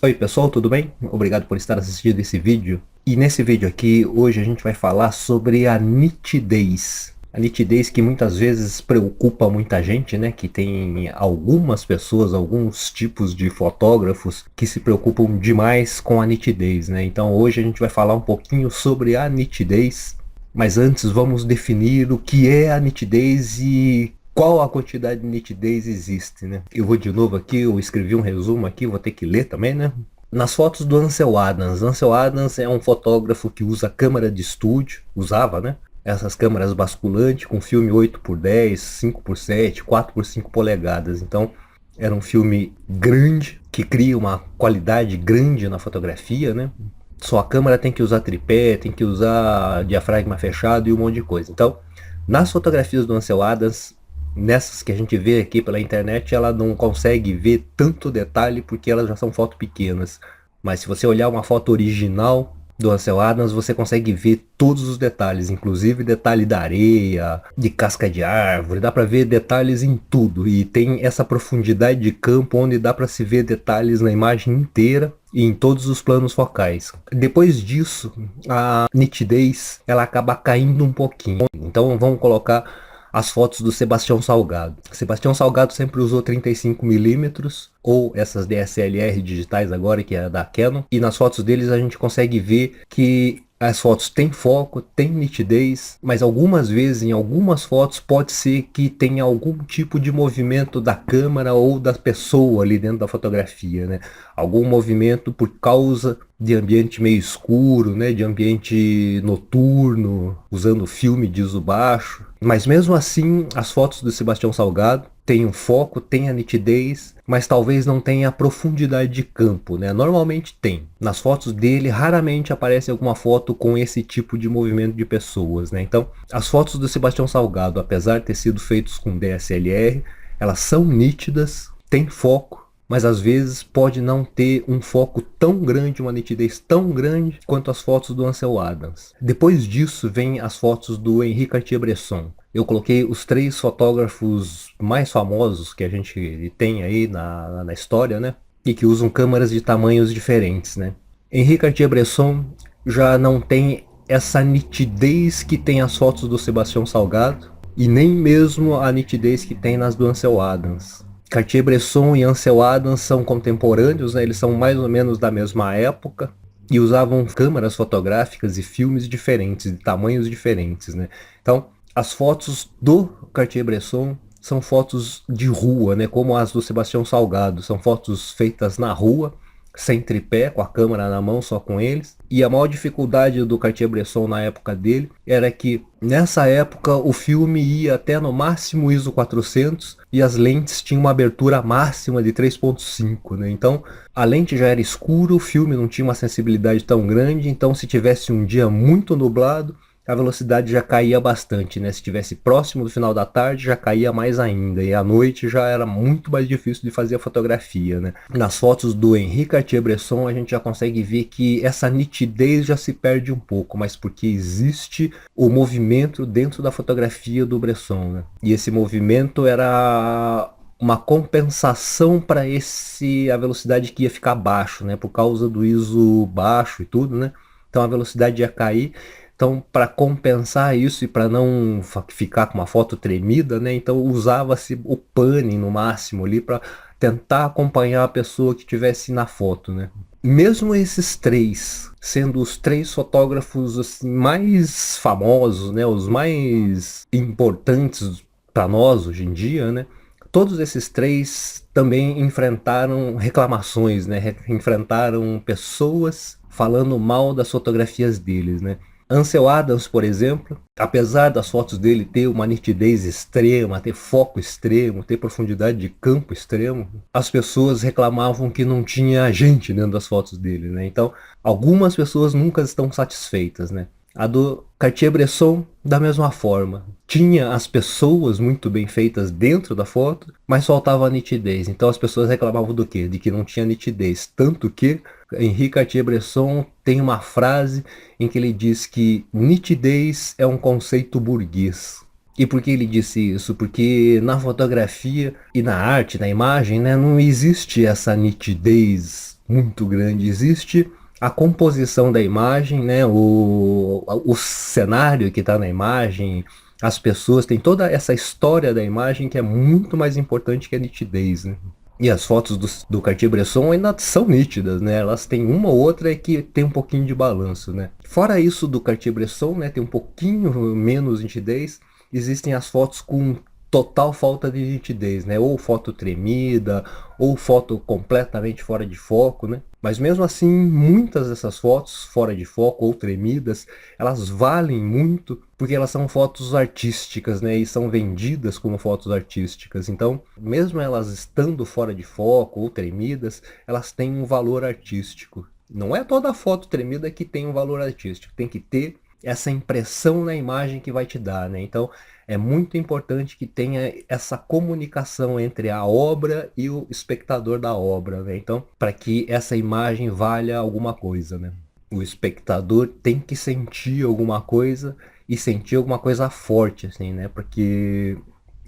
Oi pessoal, tudo bem? Obrigado por estar assistindo esse vídeo. E nesse vídeo aqui, hoje a gente vai falar sobre a nitidez. A nitidez que muitas vezes preocupa muita gente, né? Que tem algumas pessoas, alguns tipos de fotógrafos que se preocupam demais com a nitidez, né? Então hoje a gente vai falar um pouquinho sobre a nitidez. Mas antes vamos definir o que é a nitidez e qual a quantidade de nitidez existe, né? Eu vou de novo aqui, eu escrevi um resumo aqui, vou ter que ler também, né? Nas fotos do Ansel Adams. Ansel Adams é um fotógrafo que usa câmera de estúdio, usava, né? Essas câmeras basculantes com filme 8x10, 5x7, 4x5 polegadas. Então era um filme grande, que cria uma qualidade grande na fotografia, né? Sua câmera tem que usar tripé, tem que usar diafragma fechado e um monte de coisa. Então, nas fotografias do Ansel Adams, nessas que a gente vê aqui pela internet, ela não consegue ver tanto detalhe porque elas já são fotos pequenas. Mas se você olhar uma foto original do Ansel Adams, você consegue ver todos os detalhes, inclusive detalhe da areia, de casca de árvore, dá para ver detalhes em tudo e tem essa profundidade de campo onde dá para se ver detalhes na imagem inteira e em todos os planos focais. Depois disso, a nitidez ela acaba caindo um pouquinho. Então vamos colocar as fotos do Sebastião Salgado. Sebastião Salgado sempre usou 35mm ou essas DSLR digitais agora, que é da Canon. E nas fotos deles a gente consegue ver que as fotos têm foco, têm nitidez, mas algumas vezes em algumas fotos pode ser que tenha algum tipo de movimento da câmera ou da pessoa ali dentro da fotografia, né? Algum movimento por causa de ambiente meio escuro, né? De ambiente noturno, usando filme de ISO baixo. Mas mesmo assim, as fotos do Sebastião Salgado têm um foco, têm a nitidez, mas talvez não tenha a profundidade de campo, né? Normalmente tem. Nas fotos dele, raramente aparece alguma foto com esse tipo de movimento de pessoas, né? Então, as fotos do Sebastião Salgado, apesar de ter sido feitas com DSLR, elas são nítidas, têm foco, mas às vezes pode não ter um foco tão grande, uma nitidez tão grande quanto as fotos do Ansel Adams. Depois disso vem as fotos do Henri Cartier-Bresson. Eu coloquei os 3 fotógrafos mais famosos que a gente tem aí na história, né? E que usam câmeras de tamanhos diferentes, né? Henri Cartier-Bresson já não tem essa nitidez que tem as fotos do Sebastião Salgado e nem mesmo a nitidez que tem nas do Ansel Adams. Cartier-Bresson e Ansel Adams são contemporâneos, né? Eles são mais ou menos da mesma época e usavam câmeras fotográficas e filmes diferentes, de tamanhos diferentes, né? Então, as fotos do Cartier-Bresson são fotos de rua, né? Como as do Sebastião Salgado, são fotos feitas na rua, sem tripé, com a câmera na mão, só com eles. E a maior dificuldade do Cartier-Bresson na época dele era que nessa época o filme ia até no máximo ISO 400 e as lentes tinham uma abertura máxima de 3.5, né? Então a lente já era escura, o filme não tinha uma sensibilidade tão grande, então se tivesse um dia muito nublado, a velocidade já caía bastante, né? Se estivesse próximo do final da tarde, já caía mais ainda. E à noite já era muito mais difícil de fazer a fotografia, né? Nas fotos do Henri Cartier-Bresson, a gente já consegue ver que essa nitidez já se perde um pouco, mas porque existe o movimento dentro da fotografia do Bresson, né? E esse movimento era uma compensação para a velocidade que ia ficar baixo, né? Por causa do ISO baixo e tudo, né? Então a velocidade ia cair. Então, para compensar isso e para não ficar com uma foto tremida, né? Então usava-se o pane no máximo ali para tentar acompanhar a pessoa que estivesse na foto, né? Mesmo esses 3 sendo os 3 fotógrafos assim, mais famosos, né? Os mais importantes para nós hoje em dia, né? Todos esses 3 também enfrentaram reclamações, né? Enfrentaram pessoas falando mal das fotografias deles, né? Ansel Adams, por exemplo, apesar das fotos dele ter uma nitidez extrema, ter foco extremo, ter profundidade de campo extremo, as pessoas reclamavam que não tinha gente dentro das fotos dele, né? Então, algumas pessoas nunca estão satisfeitas, né? A do Cartier-Bresson, da mesma forma. Tinha as pessoas muito bem feitas dentro da foto, mas faltava a nitidez. Então as pessoas reclamavam do quê? De que não tinha nitidez. Tanto que Henri Cartier-Bresson tem uma frase em que ele diz que nitidez é um conceito burguês. E por que ele disse isso? Porque na fotografia e na arte, na imagem, né, não existe essa nitidez muito grande. Existe a composição da imagem, né? O cenário que está na imagem, as pessoas, tem toda essa história da imagem que é muito mais importante que a nitidez, né? E as fotos do Cartier-Bresson ainda são nítidas, né? Elas têm uma ou outra que tem um pouquinho de balanço, né? Fora isso do Cartier-Bresson, né? Tem um pouquinho menos nitidez. Existem as fotos com total falta de nitidez, né? Ou foto tremida, ou foto completamente fora de foco, né? Mas mesmo assim, muitas dessas fotos fora de foco ou tremidas, elas valem muito porque elas são fotos artísticas, né? E são vendidas como fotos artísticas. Então, mesmo elas estando fora de foco ou tremidas, elas têm um valor artístico. Não é toda foto tremida que tem um valor artístico, tem que ter essa impressão na imagem que vai te dar, né? Então, é muito importante que tenha essa comunicação entre a obra e o espectador da obra, né? Então, para que essa imagem valha alguma coisa, né? O espectador tem que sentir alguma coisa e sentir alguma coisa forte, assim, né? Porque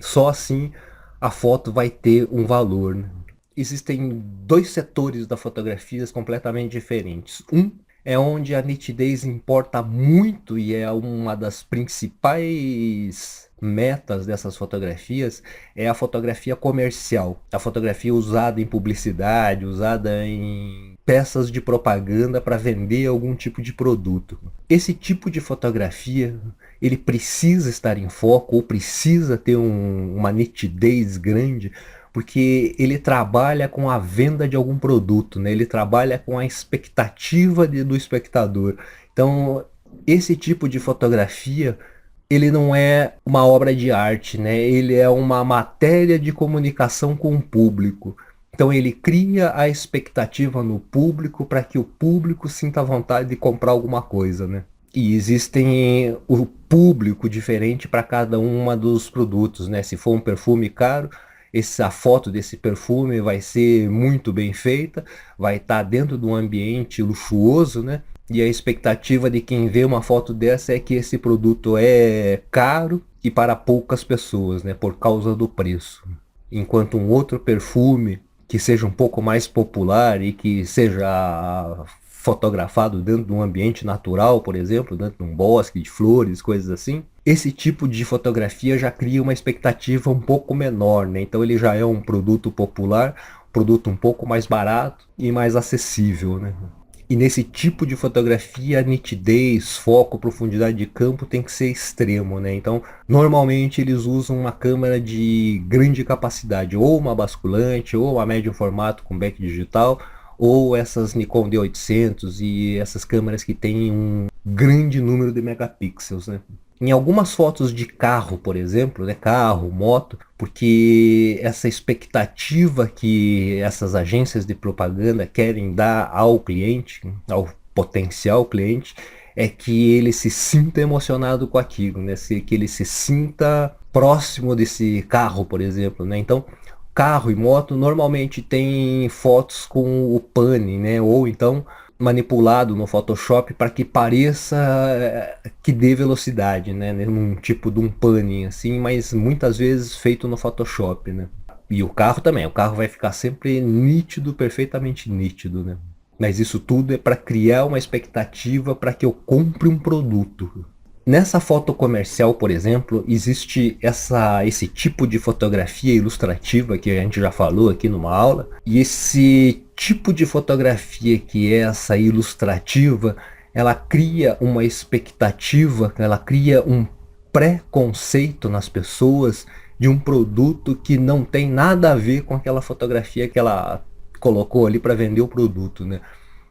só assim a foto vai ter um valor, né? Existem dois setores da fotografia completamente diferentes. Um é onde a nitidez importa muito e é uma das principais metas dessas fotografias, é a fotografia comercial, a fotografia usada em publicidade, usada em peças de propaganda para vender algum tipo de produto. Esse tipo de fotografia, ele precisa estar em foco ou precisa ter uma nitidez grande, porque ele trabalha com a venda de algum produto, né? Ele trabalha com a expectativa do espectador. Então, esse tipo de fotografia, ele não é uma obra de arte, né? Ele é uma matéria de comunicação com o público. Então ele cria a expectativa no público para que o público sinta vontade de comprar alguma coisa, né? E existem o público diferente para cada uma dos produtos, né? Se for um perfume caro, a foto desse perfume vai ser muito bem feita, vai estar dentro de um ambiente luxuoso, né? E a expectativa de quem vê uma foto dessa é que esse produto é caro e para poucas pessoas, né? Por causa do preço. Enquanto um outro perfume que seja um pouco mais popular e que seja fotografado dentro de um ambiente natural, por exemplo, dentro de um bosque de flores, coisas assim, esse tipo de fotografia já cria uma expectativa um pouco menor, né? Então ele já é um produto popular, um produto um pouco mais barato e mais acessível, né? E nesse tipo de fotografia, a nitidez, foco, profundidade de campo tem que ser extremo, né? Então, normalmente eles usam uma câmera de grande capacidade, ou uma basculante, ou uma médio formato com back digital, ou essas Nikon D800 e essas câmeras que têm um grande número de megapixels, né? Em algumas fotos de carro, por exemplo, né, carro, moto, porque essa expectativa que essas agências de propaganda querem dar ao cliente, ao potencial cliente, é que ele se sinta emocionado com aquilo, né? Que ele se sinta próximo desse carro, por exemplo, né? Então, carro e moto normalmente tem fotos com o pane, né? Ou então manipulado no Photoshop para que pareça que dê velocidade, né? Num tipo de um pane assim, mas muitas vezes feito no Photoshop, né? E o carro também, o carro vai ficar sempre nítido, perfeitamente nítido, né? Mas isso tudo é para criar uma expectativa para que eu compre um produto. Nessa foto comercial, por exemplo, existe esse tipo de fotografia ilustrativa que a gente já falou aqui numa aula. E esse tipo de fotografia que é essa ilustrativa, ela cria uma expectativa, ela cria um pré-conceito nas pessoas de um produto que não tem nada a ver com aquela fotografia que ela colocou ali para vender o produto, né?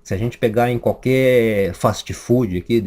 Se a gente pegar em qualquer fast food aqui,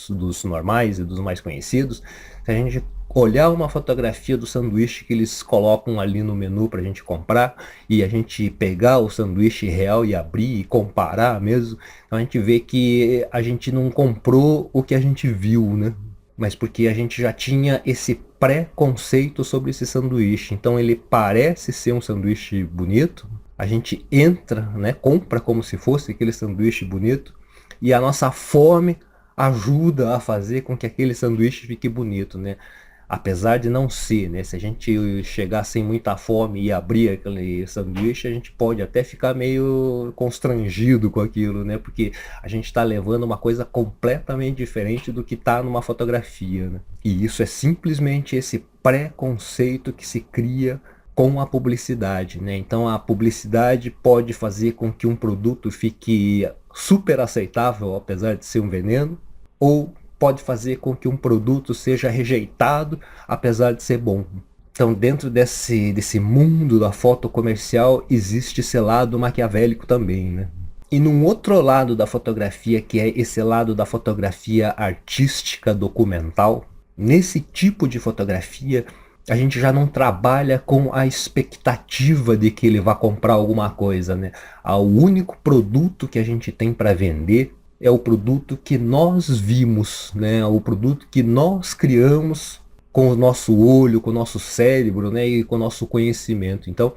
dos normais e dos mais conhecidos, se a gente olhar uma fotografia do sanduíche que eles colocam ali no menu para a gente comprar e a gente pegar o sanduíche real e abrir e comparar mesmo, então a gente vê que a gente não comprou o que a gente viu, né? Mas porque a gente já tinha esse pré-conceito sobre esse sanduíche. Então ele parece ser um sanduíche bonito, a gente entra, né, compra como se fosse aquele sanduíche bonito e a nossa fome ajuda a fazer com que aquele sanduíche fique bonito, né? Apesar de não ser, né? Se a gente chegar sem muita fome e abrir aquele sanduíche, a gente pode até ficar meio constrangido com aquilo, né? Porque a gente está levando uma coisa completamente diferente do que está numa fotografia, né? E isso é simplesmente esse preconceito que se cria com a publicidade, né? Então a publicidade pode fazer com que um produto fique super aceitável, apesar de ser um veneno, ou pode fazer com que um produto seja rejeitado, apesar de ser bom. Então, dentro desse mundo da foto comercial, existe esse lado maquiavélico também, né? E num outro lado da fotografia, que é esse lado da fotografia artística documental, nesse tipo de fotografia, a gente já não trabalha com a expectativa de que ele vá comprar alguma coisa, né? O único produto que a gente tem para vender é o produto que nós vimos, né? O produto que nós criamos com o nosso olho, com o nosso cérebro, né? E com o nosso conhecimento. Então,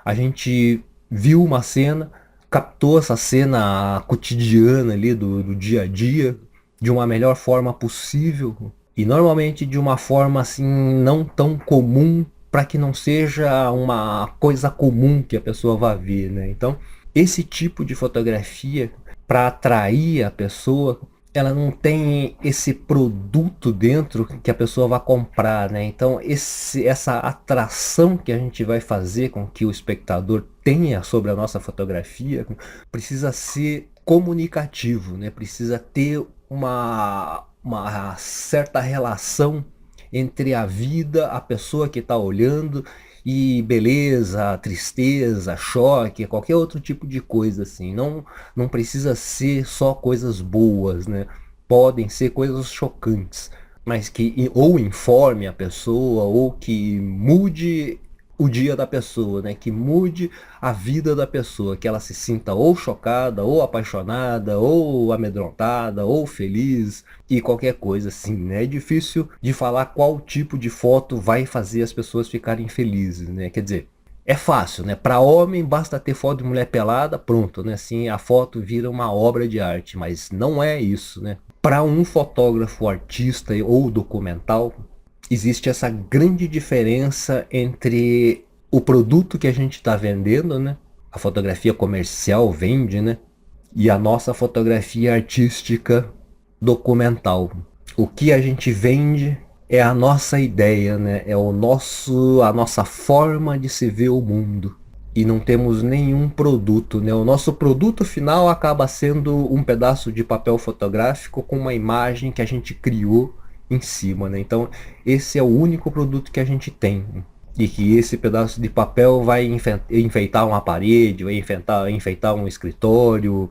a gente viu uma cena, captou essa cena cotidiana ali do dia a dia de uma melhor forma possível e normalmente de uma forma assim não tão comum para que não seja uma coisa comum que a pessoa vá ver, né? Então, esse tipo de fotografia para atrair a pessoa, ela não tem esse produto dentro que a pessoa vai comprar, né? Então essa atração que a gente vai fazer com que o espectador tenha sobre a nossa fotografia precisa ser comunicativo, né? Precisa ter uma certa relação entre a vida, a pessoa que está olhando e beleza, tristeza, choque, qualquer outro tipo de coisa assim. Não precisa ser só coisas boas, né? Podem ser coisas chocantes, mas que ou informe a pessoa ou que mude o dia da pessoa, né? Que mude a vida da pessoa, que ela se sinta ou chocada, ou apaixonada, ou amedrontada, ou feliz e qualquer coisa assim, né? É difícil de falar qual tipo de foto vai fazer as pessoas ficarem felizes, né? Quer dizer, é fácil, né? Para homem basta ter foto de mulher pelada, pronto, né? Assim a foto vira uma obra de arte, mas não é isso, né? Para um fotógrafo artista ou documental, existe essa grande diferença entre o produto que a gente está vendendo, né? A fotografia comercial vende, né? E a nossa fotografia artística documental. O que a gente vende é a nossa ideia, né? É a nossa forma de se ver o mundo. E não temos nenhum produto, né? O nosso produto final acaba sendo um pedaço de papel fotográfico com uma imagem que a gente criou em cima, né? Então, esse é o único produto que a gente tem. E que esse pedaço de papel vai enfeitar uma parede, vai enfeitar um escritório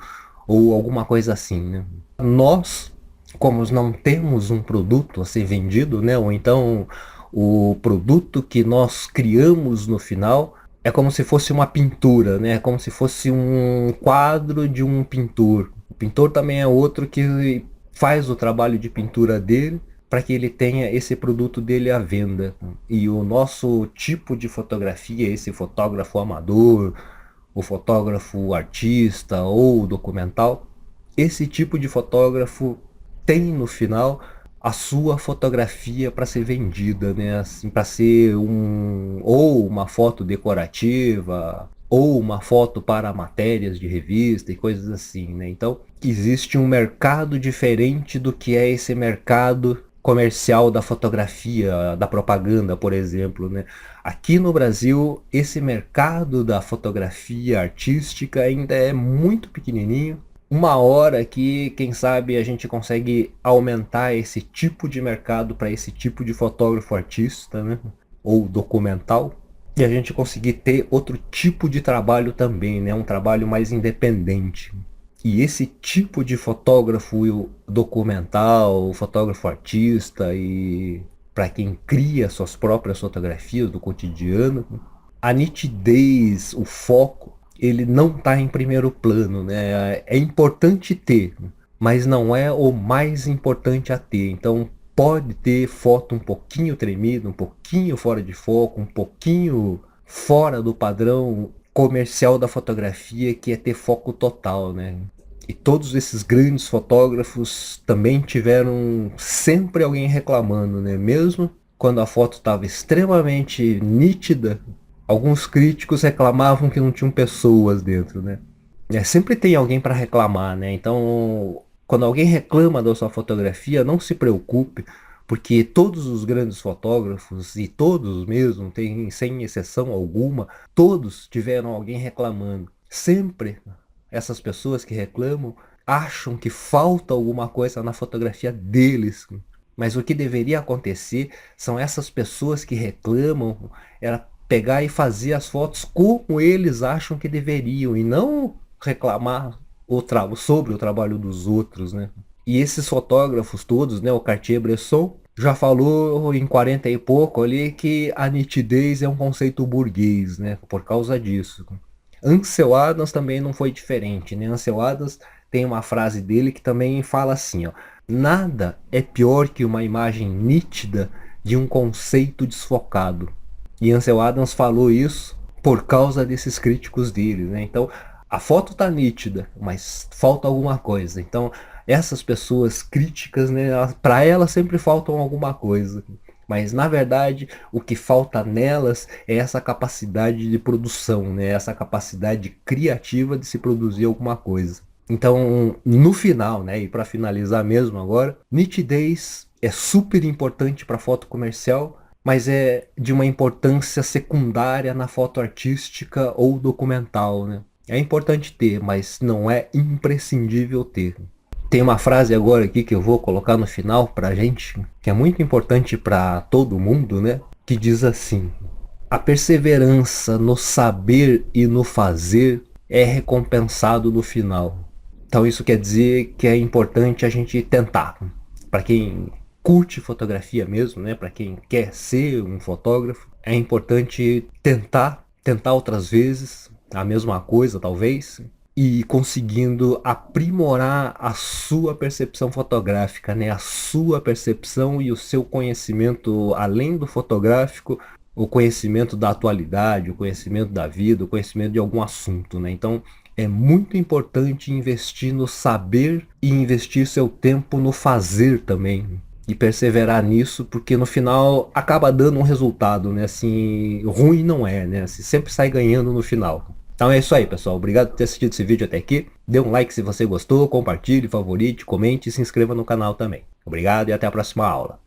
ou alguma coisa assim, né? Nós, como não temos um produto a ser vendido, né? Ou então o produto que nós criamos no final é como se fosse uma pintura, né? É como se fosse um quadro de um pintor. O pintor também é outro que faz o trabalho de pintura dele para que ele tenha esse produto dele à venda. E o nosso tipo de fotografia, esse fotógrafo amador, o fotógrafo artista ou documental, esse tipo de fotógrafo tem no final a sua fotografia para ser vendida, né? Assim, para ser ou uma foto decorativa ou uma foto para matérias de revista e coisas assim, né? Então existe um mercado diferente do que é esse mercado comercial da fotografia, da propaganda, por exemplo, né? Aqui no Brasil, esse mercado da fotografia artística ainda é muito pequenininho. Uma hora que, quem sabe, a gente consegue aumentar esse tipo de mercado para esse tipo de fotógrafo artista, né? Ou documental. E a gente conseguir ter outro tipo de trabalho também, né? Um trabalho mais independente. E esse tipo de fotógrafo documental, fotógrafo artista e para quem cria suas próprias fotografias do cotidiano, a nitidez, o foco, ele não está em primeiro plano, né? É importante ter, mas não é o mais importante a ter. Então pode ter foto um pouquinho tremida, um pouquinho fora de foco, um pouquinho fora do padrão comercial da fotografia, que é ter foco total, né? E todos esses grandes fotógrafos também tiveram sempre alguém reclamando, né? Mesmo quando a foto estava extremamente nítida, alguns críticos reclamavam que não tinham pessoas dentro, né? Sempre tem alguém para reclamar, né? Então, quando alguém reclama da sua fotografia, não se preocupe, porque todos os grandes fotógrafos, e todos mesmo, tem, sem exceção alguma, todos tiveram alguém reclamando. Sempre essas pessoas que reclamam acham que falta alguma coisa na fotografia deles. Mas o que deveria acontecer são essas pessoas que reclamam, era pegar e fazer as fotos como eles acham que deveriam, e não reclamar sobre o trabalho dos outros, né? E esses fotógrafos todos, né, o Cartier-Bresson já falou em 40 e pouco ali que a nitidez é um conceito burguês, né, por causa disso. Ansel Adams também não foi diferente, né? Ansel Adams tem uma frase dele que também fala assim, ó: nada é pior que uma imagem nítida de um conceito desfocado. E Ansel Adams falou isso por causa desses críticos dele, né? Então, a foto tá nítida, mas falta alguma coisa. Então, essas pessoas críticas, né, para elas sempre faltam alguma coisa. Mas na verdade, o que falta nelas é essa capacidade de produção, né? Essa capacidade criativa de se produzir alguma coisa. Então, no final, né, e para finalizar mesmo agora, nitidez é super importante para foto comercial, mas é de uma importância secundária na foto artística ou documental, né? É importante ter, mas não é imprescindível ter. Tem uma frase agora aqui que eu vou colocar no final pra gente, que é muito importante para todo mundo, né? Que diz assim: a perseverança no saber e no fazer é recompensado no final. Então isso quer dizer que é importante a gente tentar. Para quem curte fotografia mesmo, né? Para quem quer ser um fotógrafo, é importante tentar outras vezes, a mesma coisa talvez, e conseguindo aprimorar a sua percepção fotográfica, né? A sua percepção e o seu conhecimento além do fotográfico, o conhecimento da atualidade, o conhecimento da vida, o conhecimento de algum assunto, né? Então é muito importante investir no saber e investir seu tempo no fazer também. E perseverar nisso, porque no final acaba dando um resultado, né? Assim, ruim não é, né? Assim, sempre sai ganhando no final. Então é isso aí, pessoal. Obrigado por ter assistido esse vídeo até aqui. Dê um like se você gostou, compartilhe, favorite, comente e se inscreva no canal também. Obrigado e até a próxima aula.